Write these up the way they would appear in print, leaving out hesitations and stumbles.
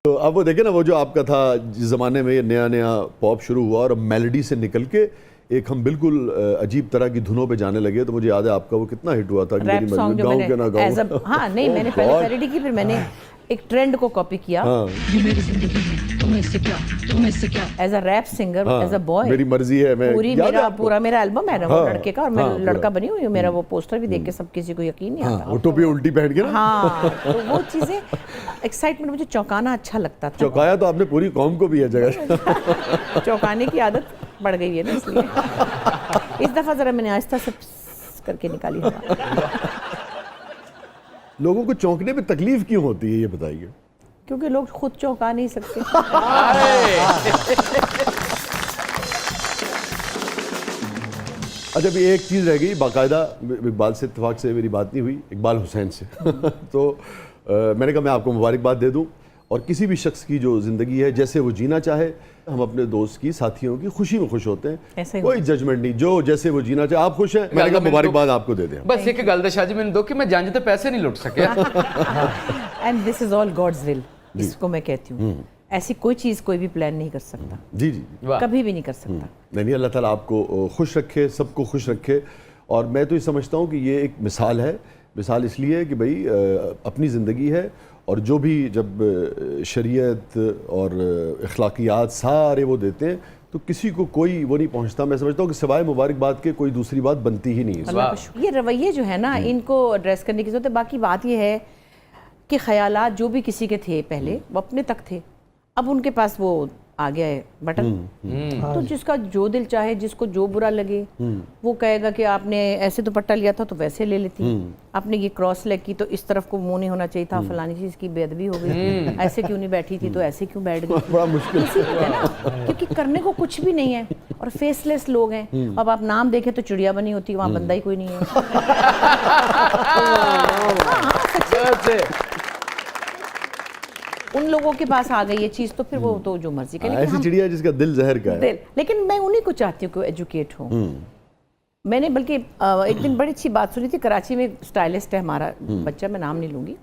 तो अब वो देखे ना, वो जो आपका था जिस ज़माने में ये नया नया पॉप शुरू हुआ और मेलोडी से निकल के एक हम बिल्कुल अजीब तरह की धुनों पे जाने लगे, तो मुझे याद है आपका वो कितना हिट हुआ था कि मेरी मर्जी गाँव के ना गाँव। हाँ नहीं, मैंने पहले पैरोडी की, फिर मैंने एक ट्रेंड को कॉपी किया। ये मेरी जिंदगी है, तुम्हें से क्या, तुम्हें से क्या। As a rap singer, as a boy, मेरी मर्जी है, मैं पूरी पूरा मेरा एल्बम है ना वो लड़के का, और मैं लड़का बनी हुई हूँ। मेरा वो पोस्टर भी देख के सब किसी को यकीन नहीं आता। वो टोपी उल्टी पहन के ना, हाँ, तो वो चीजें एक्साइटमेंट, मुझे चौंकाना अच्छा लगता था। चौंकाया तो आपने पूरी कौम को भी है जगह। चौंकाने की आदत बढ़ गई है ना, इसलिए इस दफा जरा मैंने आहिस्ता से करके निकाली हवा। लोगों को चौंकने में तकलीफ क्यों होती है, ये बताइए। क्योंकि लोग खुद चौंका नहीं सकते। अच्छा, अभी एक चीज़ रह गई, बाकायदा इकबाल से इत्तेफाक से मेरी बात नहीं हुई, इकबाल हुसैन से। तो मैंने कहा मैं आपको मुबारकबाद दे दूं, और किसी भी शख्स की जो ज़िंदगी है जैसे वो जीना चाहे, हम अपने दोस्त की, साथियों की खुशी में खुश होते हैं, कोई जजमेंट नहीं, जो जैसे वो जीना चाहे। आप खुश हैं, मैंने कहा मुबारकबाद आपको दे दें। बस एक गल शाह जी मैंने दो कि मैं जांझ तो पैसे नहीं लुट सके। And this is all God's will, इसको मैं कहती हूँ। ऐसी कोई चीज़ कोई भी प्लान नहीं कर सकता। जी जी, कभी भी नहीं कर सकता। नहीं, अल्लाह ताला आपको खुश रखे, सबको खुश रखे। और मैं तो ये समझता हूँ कि ये एक मिसाल है। मिसाल इसलिए है कि भाई अपनी ज़िंदगी है, और जो भी जब शरीयत और अखलाकियात सारे वो देते हैं, तो किसी को कोई वो नहीं पहुंचता। मैं समझता हूँ कि सिवाय मुबारकबाद के कोई दूसरी बात बनती ही नहीं है। ये रवैये जो है ना, इनको एड्रेस करने की जरूरत है। बाकी बात ये है कि ख्यालात जो भी किसी के थे पहले, वो अपने तक थे, अब उनके पास वो आ गया है बटन। तो जिसका जो दिल चाहे, जिसको जो बुरा लगे, वो कहेगा कि आपने ऐसे दुपट्टा लिया था तो वैसे ले लेती, आपने ये क्रॉस लेग की तो इस तरफ को मुंह नहीं होना चाहिए था, फलानी चीज की बेअदबी हो गई, ऐसे क्यों नहीं बैठी थी तो ऐसे क्यों बैठ गई। बड़ा मुश्किल है ना, क्योंकि करने को कुछ भी नहीं है और फेसलेस लोग हैं। अब आप नाम देखें तो चिड़िया बनी होती है, वहाँ बंदा ही कोई नहीं है। उन लोगों के पास आ गई ये चीज़, तो फिर वो तो जो मर्जी करें। ऐसी चिड़िया जिसका दिल जहर का है। लेकिन मैं उन्हीं को चाहती हूँ कि वो एजुकेट हो। मैंने बल्कि एक दिन बड़ी अच्छी बात सुनी थी। कराची में स्टाइलिस्ट है हमारा बच्चा, मैं नाम नहीं लूँगी,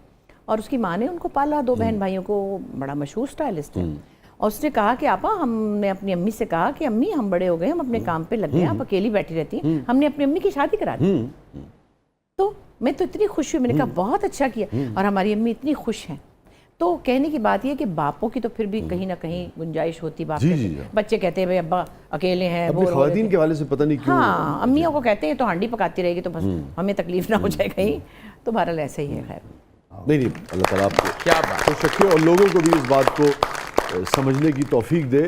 और उसकी माँ ने उनको पाला, 2 बहन भाइयों को, बड़ा मशहूर स्टाइलिस्ट है। और उसने कहा कि आपा, हमने अपनी अम्मी से कहा कि अम्मी हम बड़े हो गए, हम अपने काम पे लग गए, आप अकेली बैठी रहती हैं, हमने अपनी अम्मी की शादी करा दी। तो मैं तो इतनी खुश हुई, मैंने कहा बहुत अच्छा किया, और हमारी अम्मी इतनी खुश हैं। तो कहने की बात यह कि बापों की तो फिर भी कहीं ना कहीं गुंजाइश होती। बाप बच्चे कहते हैं भाई अब्बा अकेले हैं, वो ख़वातीन के वाले से पता नहीं क्यों। हाँ, अम्मियों को कहते हैं तो हांडी पकाती रहेगी तो बस हमें तकलीफ ना हो जाए कहीं। तो बहरहाल ऐसा ही है। खैर नहीं, अल्लाह ताला आपको क्या बात खुश रखे और लोगों को भी इस बात को समझने की तौफीक दे।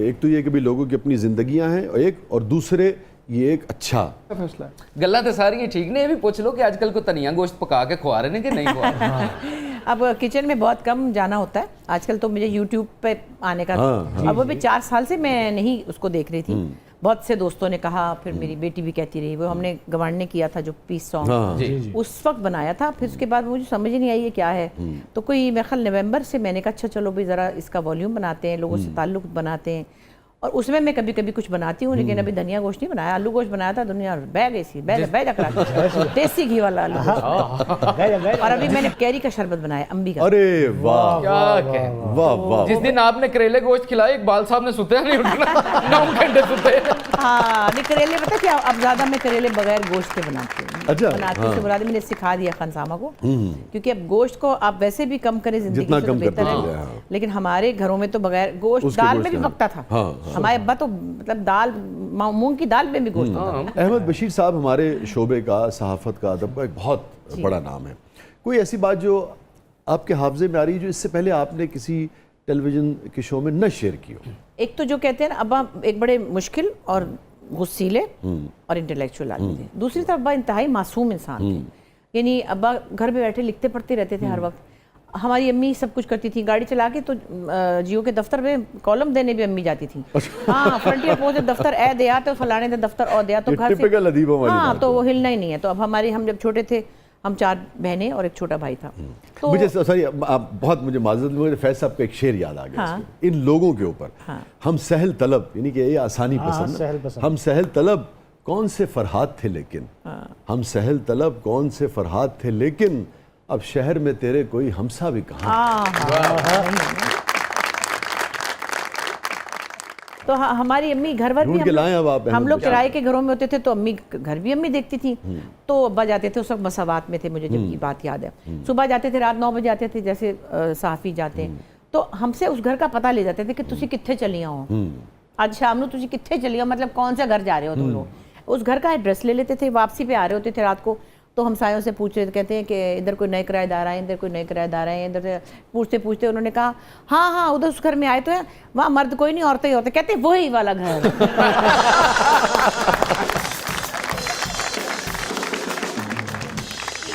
एक तो ये कि भाई लोगों की अपनी ज़िंदगियाँ हैं, और दूसरे ये एक अच्छा फैसला है। गल्लां तो सारी ठीक ने, ये भी पूछ लो कि आजकल को तनिया गोश्त पका के खुआ रहे हैं कि नहीं खुआ रहे। अब किचन में बहुत कम जाना होता है आजकल, तो मुझे यूट्यूब पे आने का अब वो भी 4 साल से मैं नहीं उसको देख रही थी। बहुत से दोस्तों ने कहा, फिर मेरी बेटी भी कहती रही। वो हमने गवांड ने किया था जो पीस सॉन्ग, उस वक्त बनाया था। फिर उसके बाद मुझे समझ नहीं आई ये क्या है। तो कोई मेरे ख्याल नवंबर से मैंने कहा अच्छा चलो भाई ज़रा इसका वॉल्यूम बनाते हैं, लोगों से ताल्लुक़ बनाते हैं। और उसमें मैं कभी कभी कुछ बनाती हूँ, लेकिन अभी धनिया गोश्त नहीं बनाया, आलू गोश्त बनाया था। दुनिया बह गई सी, देसी घी वाला आलू गोश्त। और अभी मैंने कैरी का शरबत बनाया, अम्बी का। अरे वाह वाह वाह। जिस दिन आपने करेले गोश्त खिलाया, इकबाल साहब ने सुते नहीं उठना, 9 घंटे सुते। हाँ नहीं, करेले पता क्या, अब ज्यादा मैं करेले बगैर गोश्त के बनाती हूँ। अच्छा, बनाती हूँ बुरा मैंने सिखा दिया खानसामा को, क्योंकि अब गोश्त को आप वैसे भी कम करें जिंदगी से तो बेहतर है। लेकिन हमारे घरों में तो बगैर गोश्त, दाल में भी पकता था। हमारे अब्बा तो मतलब दाल, मूंग की दाल में भी गोश्त होता है। अहमद बशीर साहब हमारे शोबे का, सहाफत का, अदब का एक बहुत बड़ा नाम है। कोई ऐसी बात जो आपके हाफजे में आ रही है जो इससे पहले आपने किसी टेलीविजन के शो में न शेयर की हो? एक तो जो कहते हैं ना, अब्बा एक बड़े मुश्किल और गुस्सीले और इंटेलेक्चुअल आदमी थे। दूसरी तरफ अब्बा इंतहाई मासूम इंसान थे। यानी अब्बा घर पे बैठे लिखते पढ़ते रहते थे हर वक्त। हमारी अम्मी सब कुछ करती थी, गाड़ी चला के तो जियो के दफ्तर में कॉलम देने भी अम्मी जाती थी। हाँ, फ्रंटियर पहुंचे दफ्तर ए दिया तो फलाने दे दफ्तर और दिया तो घर से। हाँ, तो वो हिलना ही नहीं है। तो अब हमारी, हम जब छोटे थे, हम 4 बहनें और एक छोटा भाई था। तो मुझे सॉरी, आप बहुत मुझे माजरत, मुझे फैज साहब का एक शेर याद आ गया। हाँ, इन लोगों के ऊपर हम सहल तलब, यानी कि ये आसानी पसंद, हम सहल तलब कौन से फरहाद थे लेकिन, हम सहल तलब कौन से फरहाद थे लेकिन, अब शहर में तेरे कोई हमसा भी कहाँ। तो हमारी अम्मी घर भर भी ढूंढ के लाएं अब आप हम अहमद लोग बशीर। किराए के घरों में होते थे तो अम्मी घर भी अम्मी देखती थी। तो अब्बा जाते थे, उस वक्त मसावात में थे, मुझे जब ये बात याद है। सुबह जाते थे, रात 9 बजे आते थे, जैसे सहाफ़ी जाते हैं, तो हमसे उस घर का पता ले जाते थे कि तुसी कित्थे चलियां हो, आज शाम को तुसी कित्थे चलियां, मतलब कौन सा घर जा रहे हो तुम लोग। उस घर का एड्रेस ले लेते थे, वापसी पे आ रहे होते थे रात को, तो हमसायों से पूछ रहे थे, कहते हैं कि इधर कोई नए किराएदार आए, इधर कोई नए किराएदार आए, इधर से पूछते पूछते उन्होंने कहा हाँ हाँ उधर उस घर में आए तो हैं, वहाँ मर्द कोई नहीं औरतें ही होते, कहते वही वाला घर।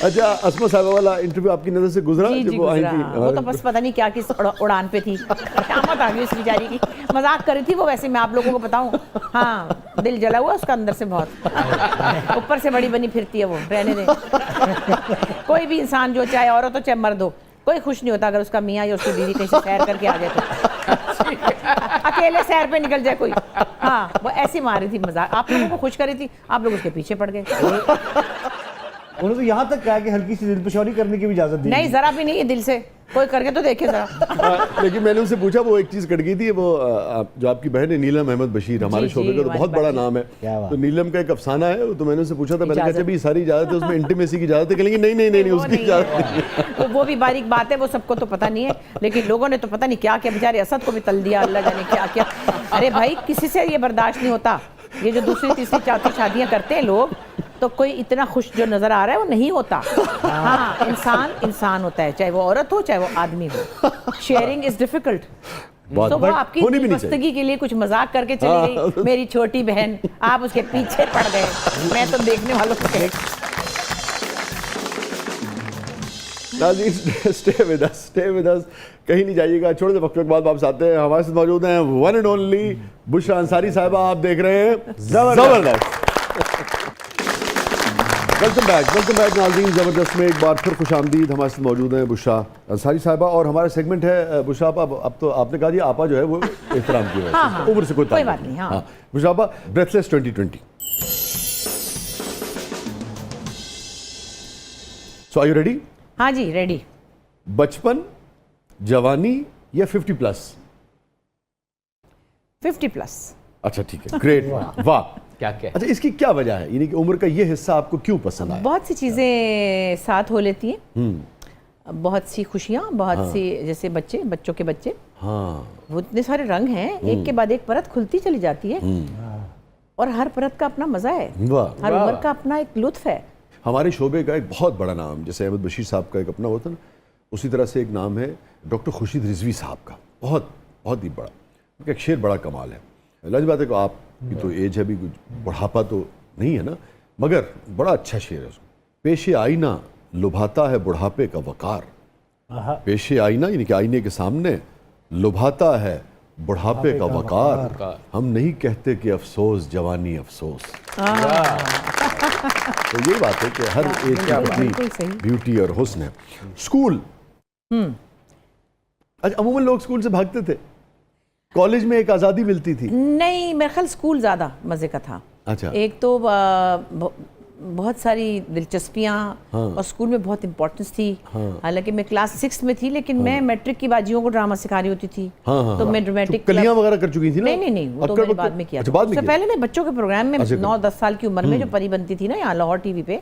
अच्छा, अस्मा साहिबा वाला इंटरव्यू आपकी नज़र से गुजरा जी जब जी वो आई गुजरा। थी? वो तो बस पता नहीं क्या किस उड़ान पे थी, शामत आ गई उस बेचारी की, मजाक कर रही थी वो। वैसे मैं आप लोगों को बताऊं, हाँ दिल जला हुआ उसका अंदर से बहुत, ऊपर से बड़ी बनी फिरती है वो, रहने दे। कोई भी इंसान जो चाहे औरत हो चाहे मर्द हो, कोई खुश नहीं होता अगर उसका मियाँ या उसकी बीवी कहीं से सैर करके आ जाए तो। अकेले सैर पे निकल जाए कोई, हाँ वो ऐसी मार रही थी मजाक, आप लोगों को खुश कर रही थी, आप लोग उसके पीछे पड़ गए। उन्होंने तो यहाँ तक कहा कि हल्की सी दिलपशौरी करने की भी इजाजत दी। नहीं जरा भी नहीं है, दिल से कोई करके तो देखे जरा। लेकिन मैंने उनसे पूछा, वो एक चीज़ कट गई थी, वो जो आपकी बहन है नीलम अहमद बशीर, हमारे जी, शोबे का तो हमारी बहुत बड़ा बात नाम क्या है, बात। तो नीलम का एक अफसाना है, तो मैंने उनसे पूछा था, मैंने कहा इजाज़त। अच्छा भी सारी इजाज़त है उसमें, इंटीमेसी की इजाज़त है, कहेंगे नहीं नहीं नहीं नहीं वो उसकी नहीं इजाज़त है। नहीं है। वो भी बारीक बात है, वो सबको तो पता नहीं है, लेकिन लोगों ने तो पता नहीं क्या क्या, बेचारे असद को भी तल दिया, अल्लाह जाने क्या क्या। अरे भाई किसी से ये बर्दाश्त नहीं होता, ये जो दूसरी तीसरी चौथी शादियां करते हैं लोग, तो कोई इतना खुश जो नजर आ रहा है वो नहीं होता। हाँ इंसान इंसान होता है, चाहे वो औरत हो चाहे वो आदमी हो। Sharing is difficult. बहुत तो वो बट आपकी होनी भी नहीं चाहिए। मस्तगी के लिए कुछ मजाक करके चली गई, मेरी छोटी बहन, आप उसके पीछे पड़ गए। मैं तो देखने वालों को कह नाज़रीन, स्टे विद अस, कहीं नहीं जाइएगा, छोटे से वक्त के बाद वापस आते हैं। हमारे साथ मौजूद हैं one and only Bushra Ansari साहिबा, आप देख रहे हैं जबरदस्त। वेलकम बैक नाज़रीन, ज़बरदस्त में एक बार फिर खुश आमदीद। हमारे साथ मौजूद हैं बुशरा अंसारी साहिबा, और हमारा सेगमेंट है बुशरा आपा, अब तो आपने कहा जी आपा जो है वो एहतराम की वजह हाँ, से, उम्र से कोई कोई ताल्लुक बात नहीं, हाँ। बुशरा आपा, breathless 2020, so are you ready? हाँ जी रेडी। बचपन, जवानी या 50+? 50+। अच्छा ठीक है, ग्रेट, वाह। क्या क्या अच्छा, इसकी क्या वजह है, यानी कि उम्र का ये हिस्सा आपको क्यों पसंद आया? बहुत सी चीज़ें साथ हो लेती हैं, बहुत सी खुशियाँ, बहुत सी, जैसे बच्चों के बच्चे, हाँ, वो इतने सारे रंग हैं, एक के बाद एक परत खुलती चली जाती है, और हर परत का अपना मज़ा है, वाह। हर उम्र का अपना एक लुत्फ है। हमारे शोबे का एक बहुत बड़ा नाम, जैसे अहमद बशीर साहब का एक अपना होता ना, उसी तरह से एक नाम है डॉक्टर खुर्शीद रिजवी साहब का, बहुत बहुत ही बड़ा। उनका एक शेर बड़ा कमाल है, लाज बात है कि आपकी तो एज है भी, कुछ बुढ़ापा तो नहीं है ना, मगर बड़ा अच्छा शेर है उसको। पेशे आईना लुभाता है बुढ़ापे का वकार, पेशे आईना यानी कि आईने के सामने लुभाता है बुढ़ापे का वकार, हम नहीं कहते कि अफसोस जवानी अफसोस। तो यही बात है कि हर एज की बिल्कुल अपनी सही। ब्यूटी और हुस्न है। स्कूल, अच्छा अमूमन लोग स्कूल से भागते थे, कॉलेज में एक आज़ादी मिलती थी। नहीं, मेरा ख्याल स्कूल ज़्यादा मज़े का था। अच्छा, एक तो बहुत सारी दिलचस्पियाँ, और स्कूल में बहुत इम्पोर्टेंस थी। हालांकि मैं क्लास 6 में थी, लेकिन मैं मैट्रिक की बाजियों को ड्रामा सिखा रही होती थी। तो मैं ड्रामेटिक कलियां वगैरह कर चुकी थी ना? नहीं, वो तो मैंने बाद में किया। अच्छा, बाद में उससे किया। पहले मैं बच्चों के प्रोग्राम में 9-10 साल की उम्र में जो परी बनती थी ना यहाँ लाहौर टीवी पे,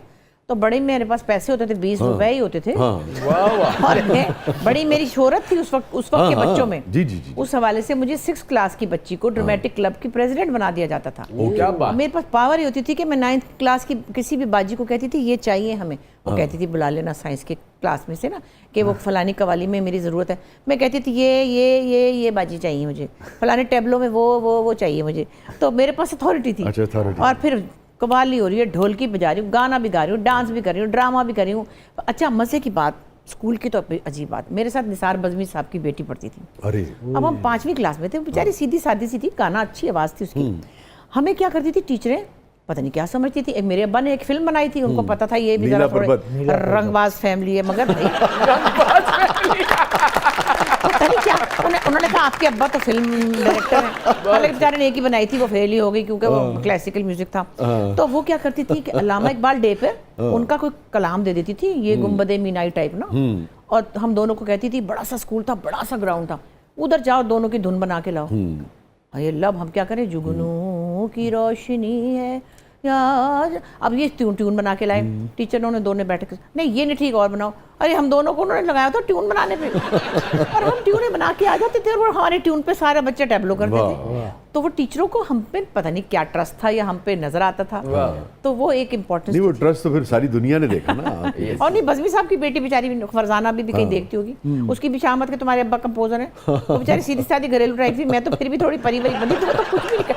तो बड़े मेरे पास पैसे होते थे, 20 रुपए ही होते थे, और बड़ी मेरी शोहरत थी उस वक्त के बच्चों में। जी जी जी। उस हवाले से मुझे 6th क्लास की बच्ची को ड्रामेटिक क्लब की प्रेसिडेंट बना दिया जाता था। क्या बात। मेरे पास पावर ही होती थी कि मैं 9th क्लास की किसी भी बाजी को कहती थी ये चाहिए हमें, वो कहती थी बुला लेना साइंस के क्लास में से ना, कि वो फलानी कवाली में मेरी ज़रूरत है, मैं कहती थी ये बाजी चाहिए मुझे, फलाने टेबलों में वो चाहिए मुझे, तो मेरे पास अथॉरिटी थी। अच्छा, authority। और फिर कवाली हो रही है, ढोलकी बजा रही हूँ, गाना भी गा रही हूँ, डांस भी कर रही हूँ, ड्रामा भी कर रही हूँ। अच्छा, मज़े की बात, स्कूल की तो अजीब बात, मेरे साथ निसार बज़मी साहब की बेटी पढ़ती थी। अरे अब हम 5वीं क्लास में थे, बेचारी सीधी सादी सी थी, गाना अच्छी आवाज़ थी उसकी। हमें क्या करती थी टीचरें, पता नहीं क्या समझती थी। मेरे अब्बा ने एक फिल्म बनाई थी, उनको पता था ये भी नीला जरा पर्वत। थोड़े रंगबाज फैमिली है, मगर नहीं पता नहीं क्या उन्होंने कहा आपके अब्बा तो फिल्म डायरेक्टर हैं। हालांकि बेचारे ने एक ही बनाई थी, वो फेल ही हो गई क्योंकि वो क्लासिकल म्यूजिक था। तो वो क्या करती थी कि अल्लामा इकबाल डे पे उनका कोई कलाम दे देती थी, ये गुंबदे मीनाई टाइप ना, और हम दोनों को कहती थी, बड़ा सा स्कूल था, बड़ा सा ग्राउंड था, उधर जाओ दोनों की धुन बना के लाओ। अरे अल्लाह अब हम क्या करें, जुगनू की रोशनी है यार, अब ये ट्यून बना के लाए। टीचर ने दोनों बैठ के, नहीं ये नहीं ठीक, और बनाओ। अरे हम दोनों को उन्होंने लगाया था ट्यून बनाने पे और हम ट्यून बना के आ जाते थे और हमारे ट्यून पे सारे बच्चे टैबलो करते थे। तो वो टीचरों को हम पे पता नहीं क्या ट्रस्ट था या हम पे नजर आता था, तो वो एक इम्पोर्टेंस। नहीं, वो ट्रस्ट तो फिर सारी दुनिया ने देखा ना। और नहीं, बज़मी साहब की बेटी बेचारी फरजाना भी कहीं देखती होगी, उसकी भी शामत के तुम्हारे अब्बा कंपोजर है, वो बेचारी सीधी सादी घरेलू टाइप थी। मैं तो फिर भी थोड़ी परी वरी बनी, तो कुछ भी नहीं